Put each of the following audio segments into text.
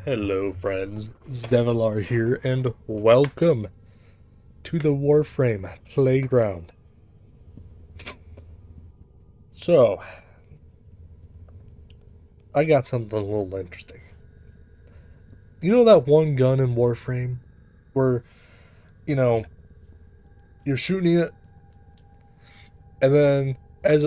Hello friends, Zevalar here, and welcome to the Warframe playground. So, I got something a little interesting. You know that one gun in Warframe where, you know, you're shooting it and then as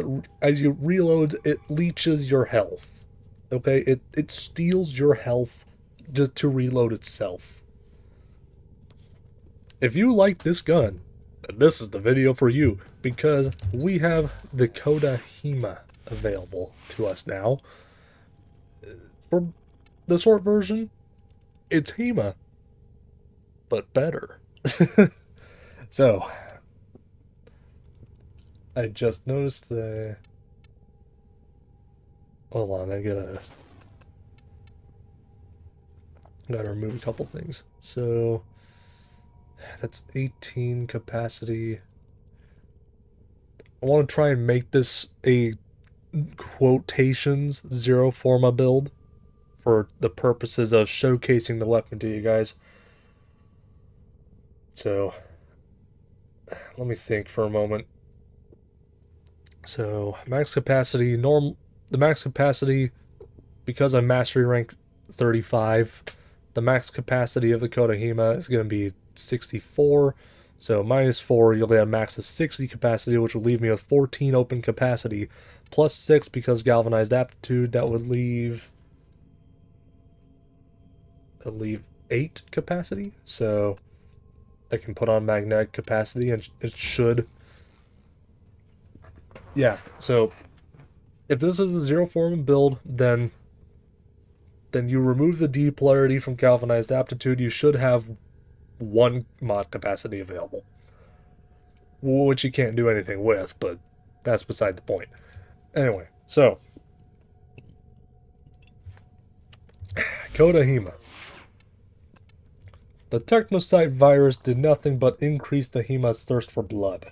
you reload, it leeches your health. Okay? It steals your health just to reload itself. If you like this gun, this is the video for you because we have the Coda Hema available to us now. For the short version, it's Hema, but better. So, I just noticed the... Hold on, gotta remove a couple things. So, that's 18 capacity. I want to try and make this a quotations zero forma build for the purposes of showcasing the weapon to you guys. So, let me think for a moment. So, max capacity, the max capacity, because I'm mastery rank 35, the max capacity of the Coda Hema is going to be 64. So, -4, you'll get a max of 60 capacity, which will leave me with 14 open capacity, plus 6 because galvanized aptitude, that would leave 8 capacity. So, I can put on magnetic capacity and it should... Yeah, so if this is a zero form build, then you remove the D polarity from galvanized aptitude, you should have 1 mod capacity available. Which you can't do anything with, but that's beside the point. Anyway, so Coda Hema. The Technocyte virus did nothing but increase the Hema's thirst for blood.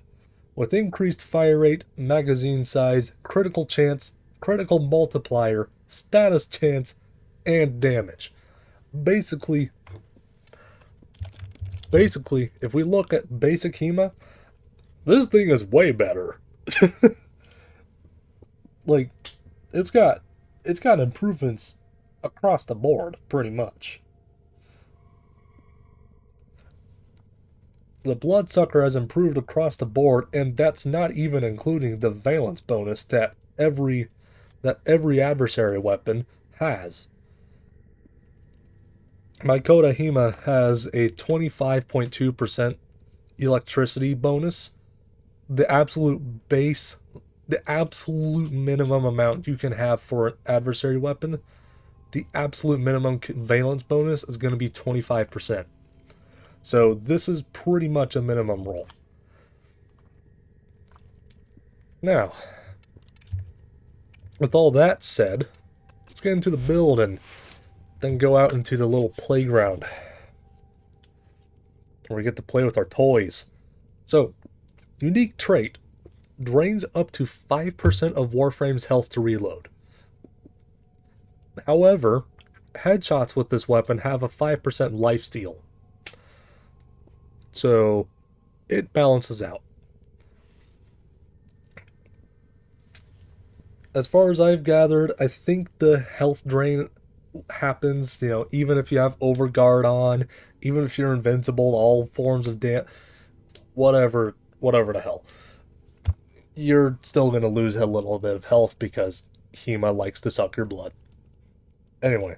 With increased fire rate, magazine size, critical chance, critical multiplier, status chance, and damage. Basically, if we look at basic Hema, this thing is way better. Like, it's got improvements across the board, pretty much. The Bloodsucker has improved across the board, and that's not even including the valence bonus that every adversary weapon has. My Coda Hema has a 25.2% electricity bonus. The absolute minimum amount you can have for an adversary weapon, the absolute minimum valence bonus is going to be 25%. So this is pretty much a minimum roll. Now, with all that said, let's get into the build and then go out into the little playground where we get to play with our toys. So, unique trait, drains up to 5% of Warframe's health to reload. However, headshots with this weapon have a 5% lifesteal. So, it balances out. As far as I've gathered, I think the health drain happens, even if you have Overguard on, even if you're invincible, all forms of whatever the hell. You're still going to lose a little bit of health because Hema likes to suck your blood. Anyway.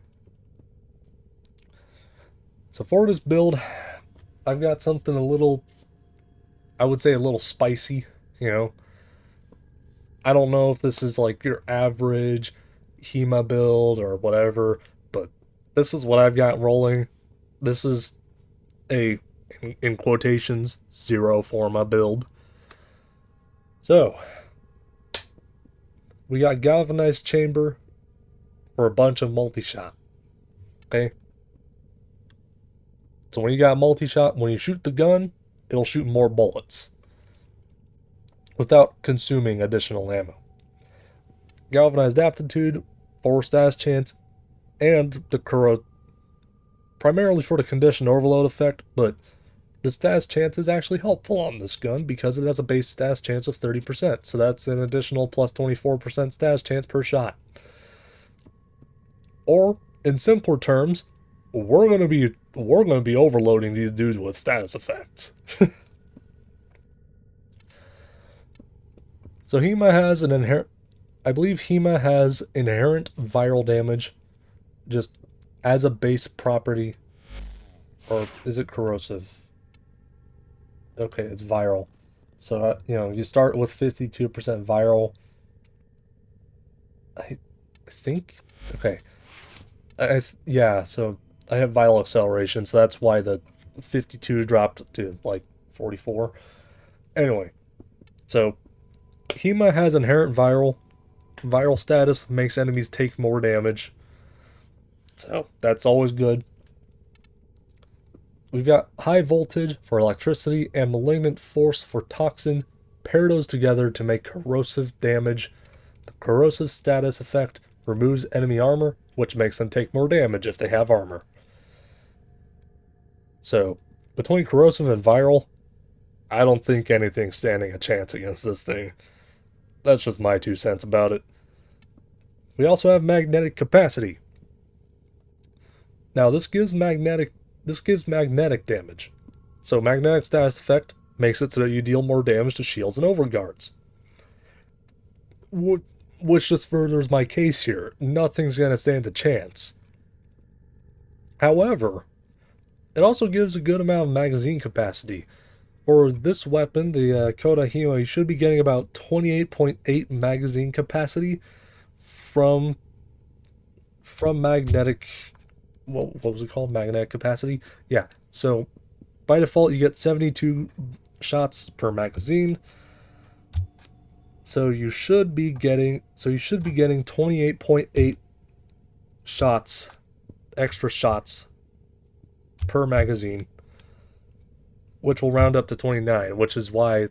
So for this build, I've got something I would say a little spicy, I don't know if this is like your average Hema build or whatever, but this is what I've got rolling. This is a, in quotations, zero forma build. So, we got galvanized chamber for a bunch of multi-shot. Okay? So when you got multi-shot, when you shoot the gun, it'll shoot more bullets without consuming additional ammo. Galvanized aptitude, 4 status chance, and the primarily for the condition overload effect, but the status chance is actually helpful on this gun because it has a base status chance of 30%, so that's an additional plus 24% status chance per shot. Or, in simpler terms, we're gonna be overloading these dudes with status effects. So Hema has I believe Hema has inherent viral damage, just as a base property, or is it corrosive? Okay, it's viral. So you start with 52% viral. I think okay. Yeah, so I have viral acceleration, so that's why the 52 dropped to like 44. Anyway, so Hema has inherent viral status, makes enemies take more damage. So that's always good. We've got high voltage for electricity and malignant force for toxin. Pair those together to make corrosive damage. The corrosive status effect removes enemy armor, which makes them take more damage if they have armor. So, between corrosive and viral, I don't think anything's standing a chance against this thing. That's just my 2 cents about it. We also have magnetic capacity. Now this gives magnetic damage. So magnetic status effect makes it so that you deal more damage to shields and overguards. Which just furthers my case here. Nothing's going to stand a chance. However, it also gives a good amount of magazine capacity. For this weapon, the Coda Hema, you should be getting about 28.8 magazine capacity from magnetic... What was it called? Magnetic capacity? Yeah, so by default you get 72 shots per magazine. So you should be getting 28.8 shots, extra shots per magazine, which will round up to 29, which is why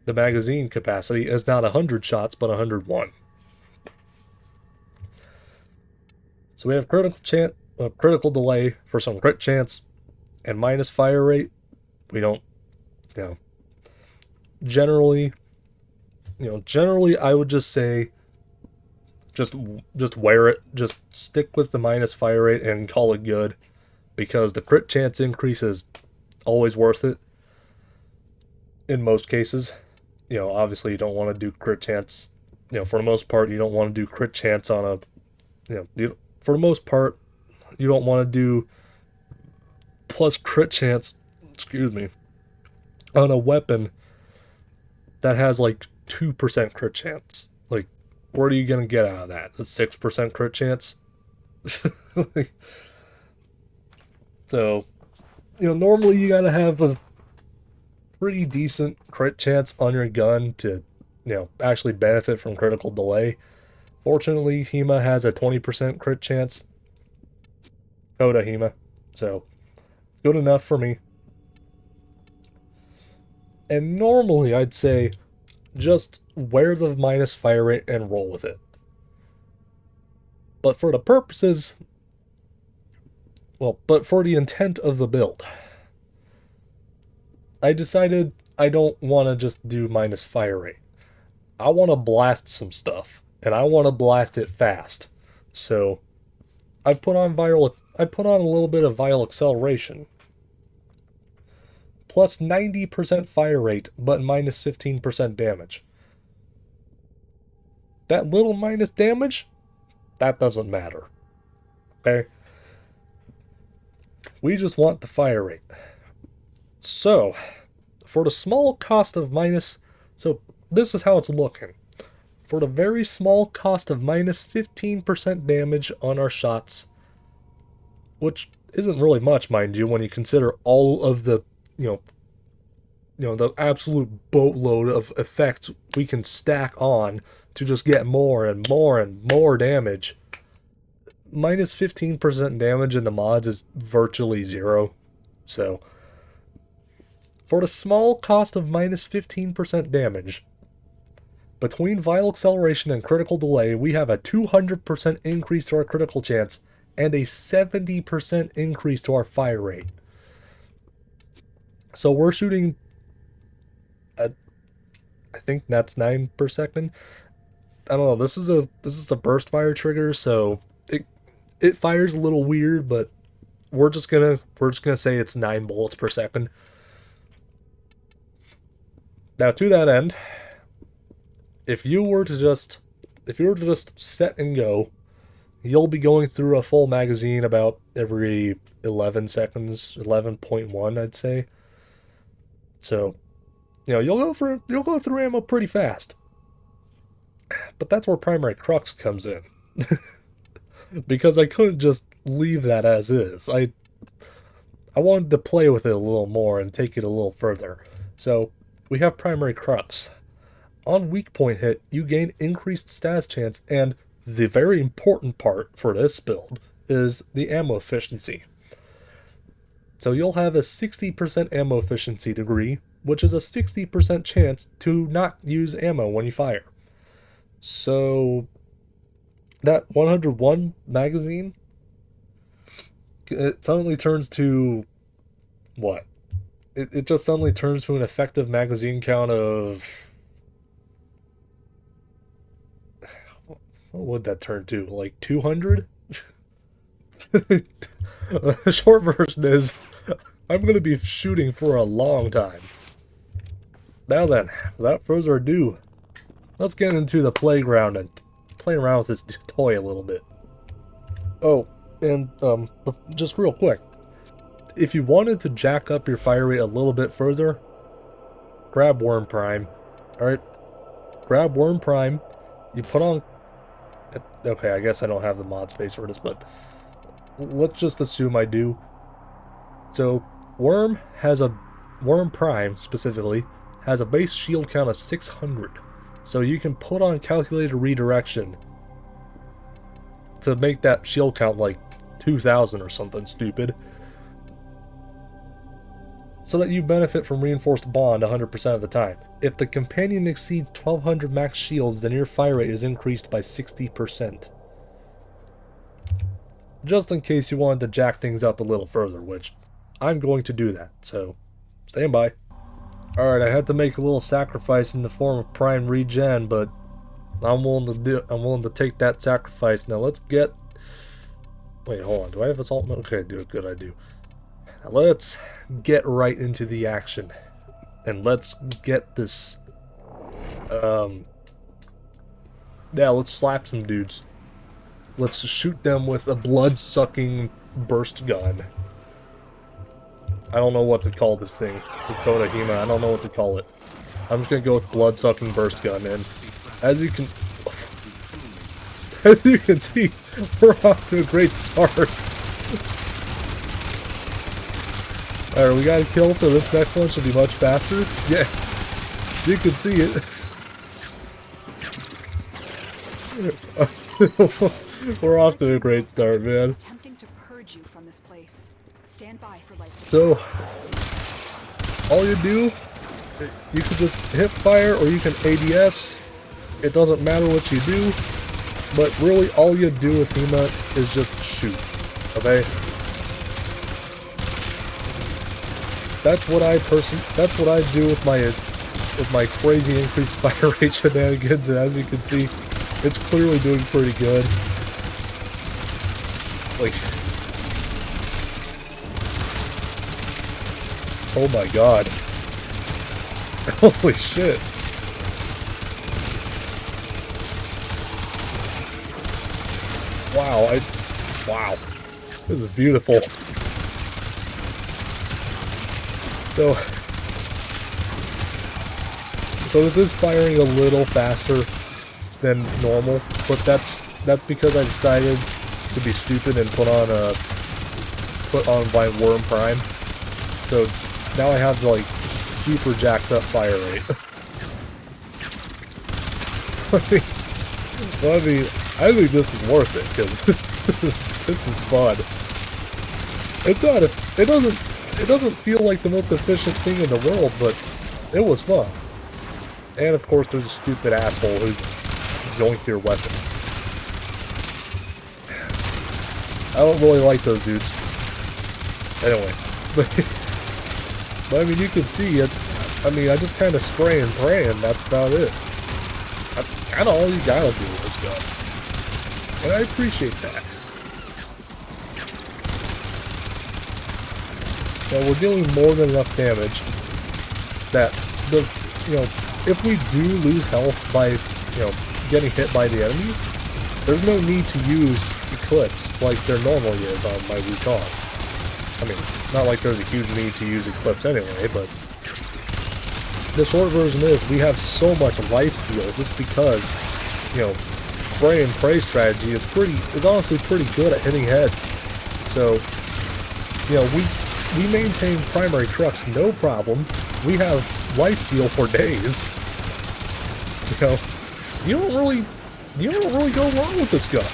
the magazine capacity is not 100 shots but 101. So we have critical delay for some crit chance, and minus fire rate. We don't, generally I would just say just wear it. Just stick with the minus fire rate and call it good, because the crit chance increase is always worth it in most cases. Obviously you don't want to do crit chance, for the most part you don't want to do crit chance on for the most part you don't want to do plus crit chance, on a weapon that has like 2% crit chance. Like, what are you going to get out of that? A 6% crit chance? So, normally you got to have a pretty decent crit chance on your gun to, actually benefit from critical delay. Fortunately, Hema has a 20% crit chance. Coda Hema. So, good enough for me. And normally I'd say just wear the minus fire rate and roll with it. But for the intent of the build, I decided I don't want to just do minus fire rate. I want to blast some stuff, and I want to blast it fast. So I put on a little bit of viral acceleration. Plus 90% fire rate, but minus 15% damage. That little minus damage, that doesn't matter. Okay? We just want the fire rate. So, for the small cost of so this is how it's looking. For the very small cost of minus 15% damage on our shots, which isn't really much, mind you, when you consider all of the the absolute boatload of effects we can stack on to just get more and more and more damage. Minus 15% damage in the mods is virtually zero. So, for the small cost of minus 15% damage, between viral acceleration and critical delay, we have a 200% increase to our critical chance and a 70% increase to our fire rate. So we're shooting at, I think that's 9 per second. I don't know. This is a burst fire trigger, so it fires a little weird, but we're just gonna say it's 9 bullets per second. Now to that end, if you were to just set and go, you'll be going through a full magazine about every 11 seconds, 11.1 I'd say. So, you'll go through ammo pretty fast. But that's where primary crux comes in. Because I couldn't just leave that as is. I wanted to play with it a little more and take it a little further. So, we have primary crux. On weak point hit, you gain increased status chance, and the very important part for this build is the ammo efficiency. So you'll have a 60% ammo efficiency degree, which is a 60% chance to not use ammo when you fire. So that 101 magazine, it suddenly turns to what? It just suddenly turns to an effective magazine count of... What would that turn to? Like 200? The short version is, I'm going to be shooting for a long time. Now then, without further ado, let's get into the playground and play around with this toy a little bit. Oh, and just real quick, if you wanted to jack up your fire rate a little bit further, grab Warframe. Alright, grab Warframe, you put on... Okay, I guess I don't have the mod space for this, but let's just assume I do. So, Warframe specifically, has a base shield count of 600. So you can put on calculated redirection to make that shield count like 2,000 or something stupid, so that you benefit from reinforced bond 100% of the time. If the companion exceeds 1200 max shields, then your fire rate is increased by 60%. Just in case you wanted to jack things up a little further, which I'm going to do that, so stand by. Alright, I had to make a little sacrifice in the form of prime regen, but I'm willing to take that sacrifice. Now let's get... Wait, hold on. Do I have assault mode? Okay, good, I do. Now let's get right into the action. And let's get this... Yeah, let's slap some dudes. Let's shoot them with a blood-sucking burst gun. I don't know what to call this thing. The Coda, Hema, I don't know what to call it. I'm just gonna go with blood-sucking burst gun, and as you can see, we're off to a great start. Alright, we got a kill, so this next one should be much faster. Yeah, you can see it. We're off to a great start, man. So, all you do, you can just hip fire or you can ADS. It doesn't matter what you do, but really all you do with Hema is just shoot. Okay? That's what I do with my crazy increased fire rate shenanigans, and as you can see, it's clearly doing pretty good. Like, oh my god. Holy shit. Wow, wow. This is beautiful. So this is firing a little faster than normal, but that's because I decided to be stupid and put on my Warframe. So now I have like super jacked up fire rate. I think this is worth it, because this is fun. It doesn't feel like the most efficient thing in the world, but it was fun. And of course there's a stupid asshole who yoinked your weapon. I don't really like those dudes. Anyway, but I mean, you can see it. I mean, I just kind of spray and pray, and that's about it. That's kind of all you gotta do with this gun, and I appreciate that. Now we're dealing more than enough damage that if we do lose health by getting hit by the enemies, there's no need to use Eclipse like there normally is on my Wukong. I mean, not like there's a huge need to use Eclipse anyway, but the short version is we have so much lifesteal just because, spray and pray strategy is honestly pretty good at hitting heads. So, we maintain primary trucks no problem. We have lifesteal for days. You don't really go wrong with this gun.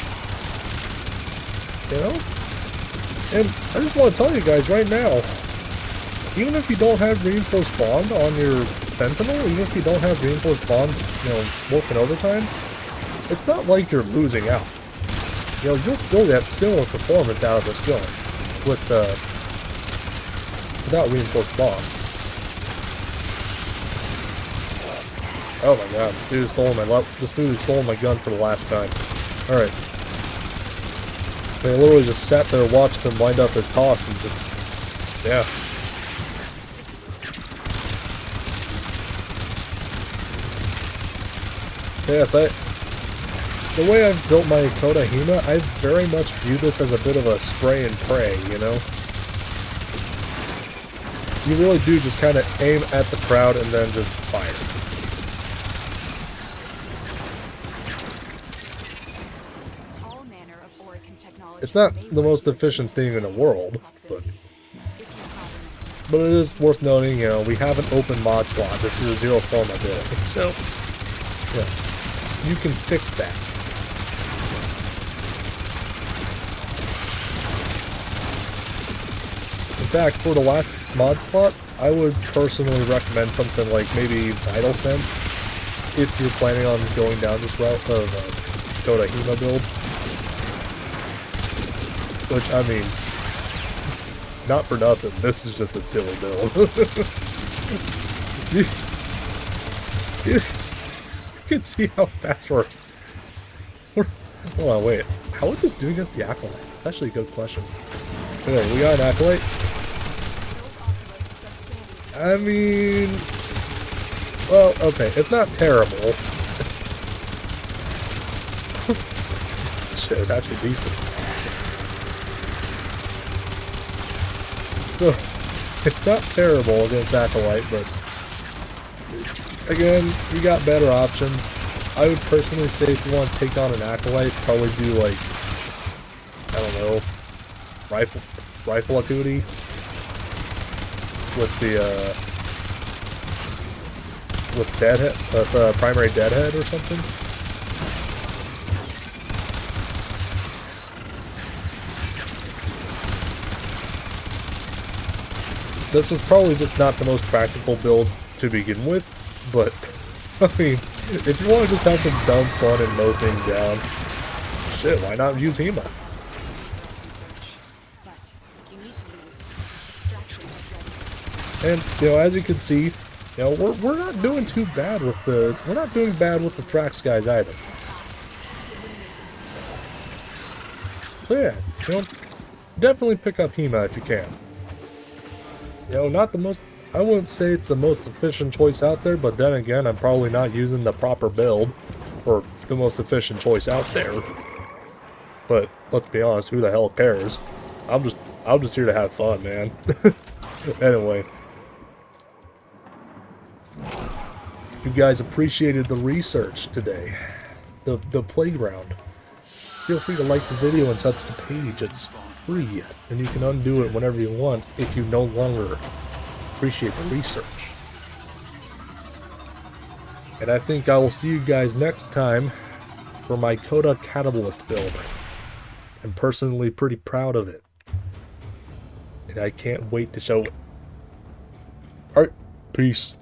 And I just want to tell you guys right now, even if you don't have reinforced bond on your Sentinel, even if you don't have reinforced bond, working overtime, it's not like you're losing out. You'll still get similar performance out of this gun without reinforced bond. Oh my god, this dude is stolen my gun for the last time. Alright. I literally just sat there watching him wind up his toss and just... yeah. Yes, the way I've built my Coda Hema, I very much view this as a bit of a spray and pray, You really do just kind of aim at the crowd and then just fire. It's not the most efficient thing in the world, but it is worth noting, we have an open mod slot. This is a zero format build, so you can fix that. In fact, for the last mod slot, I would personally recommend something like maybe Vital Sense if you're planning on going down this route of Coda Hema build. Which, I mean, not for nothing, this is just a silly build. you can see how fast we're... Hold on, wait. How would this do against the Acolyte? That's actually a good question. Okay, we got an Acolyte. I mean... well, okay, it's not terrible. Shit, it's actually decent. So, it's not terrible against Acolyte, but again, you got better options. I would personally say if you want to take on an Acolyte, probably do like, I don't know, rifle acuity with with deadhead, primary deadhead or something. This is probably just not the most practical build to begin with, but, I mean, if you want to just have some dumb fun and mow things down, shit, why not use Hema? And, as you can see, we're not doing too bad with the, Thrax guys either. So yeah, definitely pick up Hema if you can. Not the most, I wouldn't say it's the most efficient choice out there, but then again, I'm probably not using the proper build for the most efficient choice out there. But let's be honest, who the hell cares? I'm just here to have fun, man. Anyway. You guys appreciated the research today. The playground. Feel free to like the video and sub to the page. It's free, and you can undo it whenever you want if you no longer appreciate the research. And I think I will see you guys next time for my Coda Catalyst build. I'm personally pretty proud of it, and I can't wait to show it. Alright, peace.